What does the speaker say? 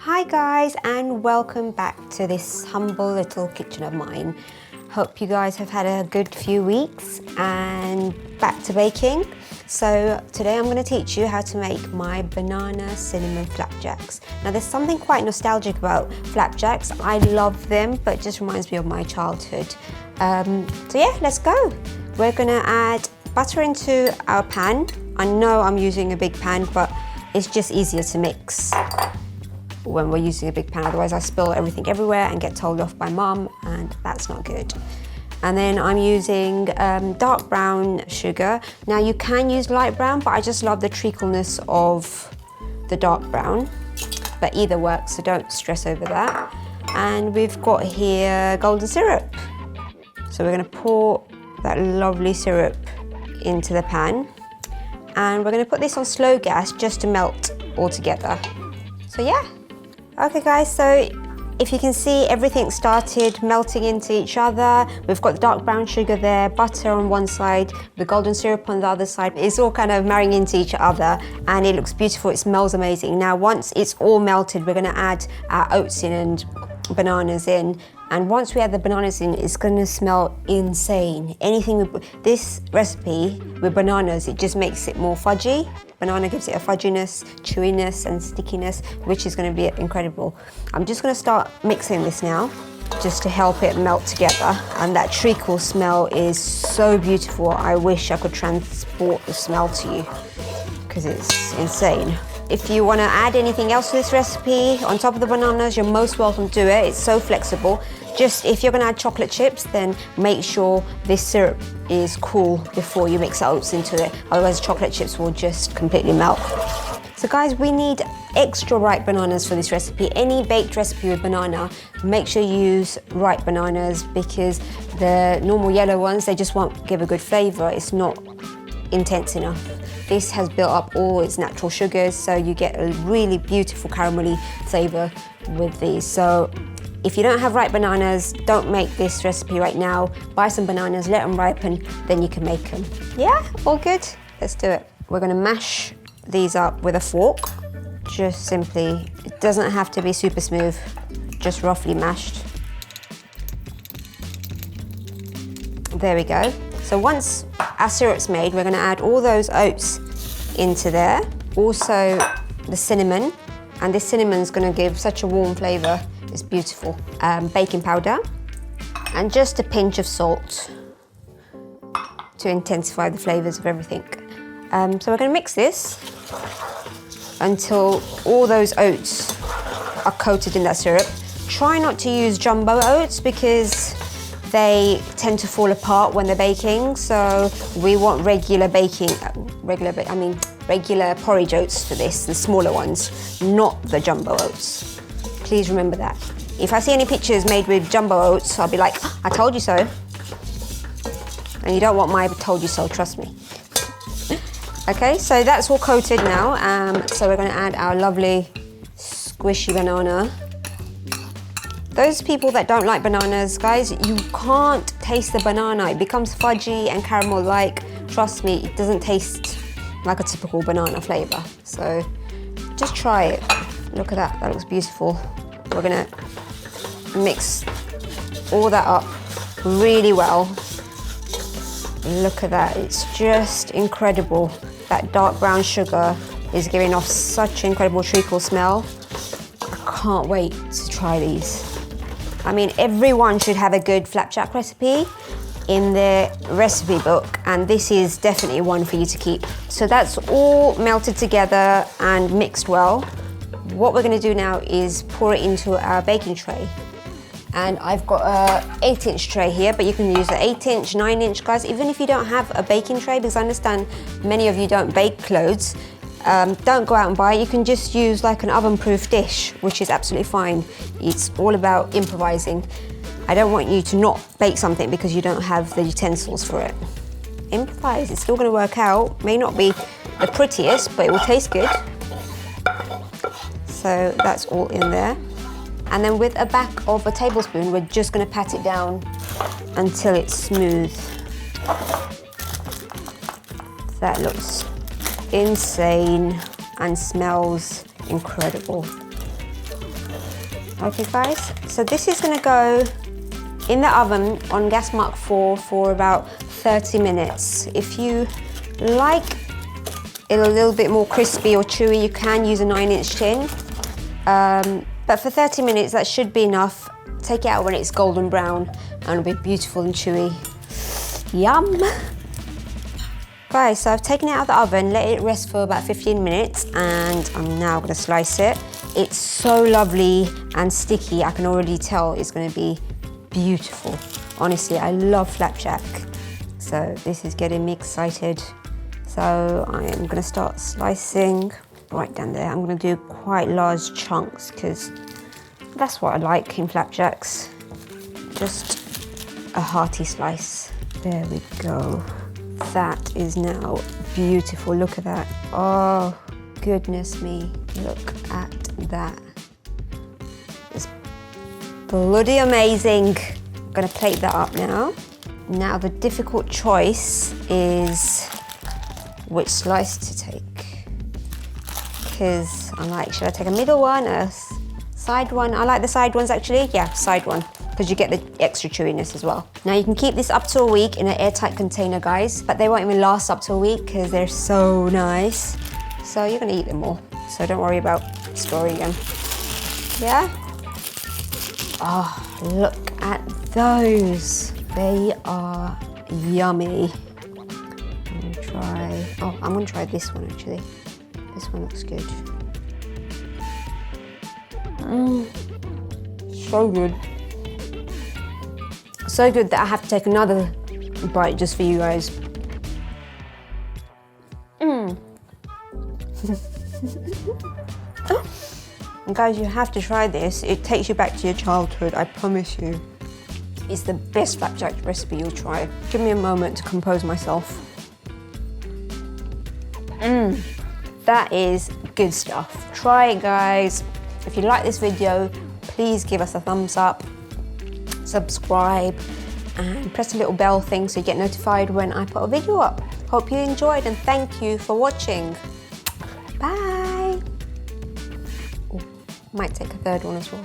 Hi guys, and welcome back to this humble little kitchen of mine. Hope you guys have had a good few weeks and back to baking. So today I'm going to teach you how to make my banana cinnamon flapjacks. Now there's something quite nostalgic about flapjacks. I love them, but it just reminds me of my childhood. So yeah, let's go. We're going to add butter into our pan. I know I'm using a big pan, but it's just easier to mix when we're using a big pan, otherwise I spill everything everywhere and get told off by mum, and that's not good. And then I'm using dark brown sugar. Now you can use light brown, but I just love the treacleness of the dark brown, but either works, so don't stress over that. And we've got here golden syrup. So we're gonna pour that lovely syrup into the pan, and we're gonna put this on slow gas just to melt all together. So yeah. Okay guys, so if you can see, everything started melting into each other. We've got the dark brown sugar there, butter on one side, the golden syrup on the other side. It's all kind of marrying into each other and it looks beautiful, it smells amazing. Now once it's all melted, we're gonna add our oats in and bananas in. And once we add the bananas in, it's gonna smell insane. This recipe with bananas, it just makes it more fudgy. Banana gives it a fudginess, chewiness and stickiness, which is gonna be incredible. I'm just gonna start mixing this now, just to help it melt together. And that treacle smell is so beautiful. I wish I could transport the smell to you, because it's insane. If you want to add anything else to this recipe on top of the bananas, you're most welcome to do it. It's so flexible. Just if you're going to add chocolate chips, then make sure this syrup is cool before you mix the oats into it. Otherwise, chocolate chips will just completely melt. So guys, we need extra ripe bananas for this recipe. Any baked recipe with banana, make sure you use ripe bananas, because the normal yellow ones, they just won't give a good flavor. It's not intense enough. This has built up all its natural sugars, so you get a really beautiful caramelly flavor with these. So if you don't have ripe bananas, don't make this recipe right now. Buy some bananas, let them ripen, then you can make them. Yeah, all good? Let's do it. We're gonna mash these up with a fork. Just simply, it doesn't have to be super smooth, just roughly mashed. There we go. So once our syrup's made, we're gonna add all those oats into there. Also the cinnamon, and this cinnamon's gonna give such a warm flavor. It's beautiful. Baking powder, and just a pinch of salt to intensify the flavors of everything. So we're gonna mix this until all those oats are coated in that syrup. Try not to use jumbo oats because they tend to fall apart when they're baking, so we want regular porridge oats for this, the smaller ones, not the jumbo oats. Please remember that. If I see any pictures made with jumbo oats, I'll be like, oh, I told you so. And you don't want my told you so, trust me. Okay, so that's all coated now. So we're gonna add our lovely squishy banana. Those people that don't like bananas, guys, you can't taste the banana. It becomes fudgy and caramel-like. Trust me, it doesn't taste like a typical banana flavor. So just try it. Look at that, that looks beautiful. We're gonna mix all that up really well. Look at that, it's just incredible. That dark brown sugar is giving off such incredible treacle smell. I can't wait to try these. I mean, everyone should have a good flapjack recipe in their recipe book, and this is definitely one for you to keep. So that's all melted together and mixed well. What we're gonna do now is pour it into our baking tray. And I've got a 8-inch tray here, but you can use an 8-inch, 9-inch, guys, even if you don't have a baking tray, because I understand many of you don't bake clothes. Don't go out and buy it. You can just use like an oven-proof dish, which is absolutely fine. It's all about improvising. I don't want you to not bake something because you don't have the utensils for it. Improvise, it's still gonna work out. May not be the prettiest, but it will taste good. So that's all in there. And then with a back of a tablespoon, we're just gonna pat it down until it's smooth. That looks insane and smells incredible. Okay guys, so this is gonna go in the oven on gas mark 4 for about 30 minutes. If you like it a little bit more crispy or chewy, you can use a 9-inch tin. But for 30 minutes, that should be enough. Take it out when it's golden brown and it'll be beautiful and chewy. Yum! Guys, so I've taken it out of the oven, let it rest for about 15 minutes, and I'm now gonna slice it. It's so lovely and sticky, I can already tell it's gonna be beautiful. Honestly, I love flapjack. So this is getting me excited. So I am gonna start slicing right down there. I'm gonna do quite large chunks because that's what I like in flapjacks. Just a hearty slice. There we go. That is now beautiful. Look at that. Oh, goodness me. Look at that. It's bloody amazing. I'm gonna plate that up now. Now the difficult choice is which slice to take. Because I'm like, should I take a middle one, a side one? I like the side ones actually. Yeah, side one, because you get the extra chewiness as well. Now you can keep this up to a week in an airtight container, guys, but they won't even last up to a week because they're so nice. So you're gonna eat them all. So don't worry about storing them. Yeah? Oh, look at those. They are yummy. I'm gonna try this one actually. This one looks good. So good. So good that I have to take another bite just for you guys. And guys, you have to try this. It takes you back to your childhood, I promise you. It's the best flapjack recipe you'll try. Give me a moment to compose myself. That is good stuff. Try it, guys. If you like this video, please give us a thumbs up, subscribe, and press the little bell thing so you get notified when I put a video up. Hope you enjoyed and thank you for watching. Bye. Ooh, might take a third one as well.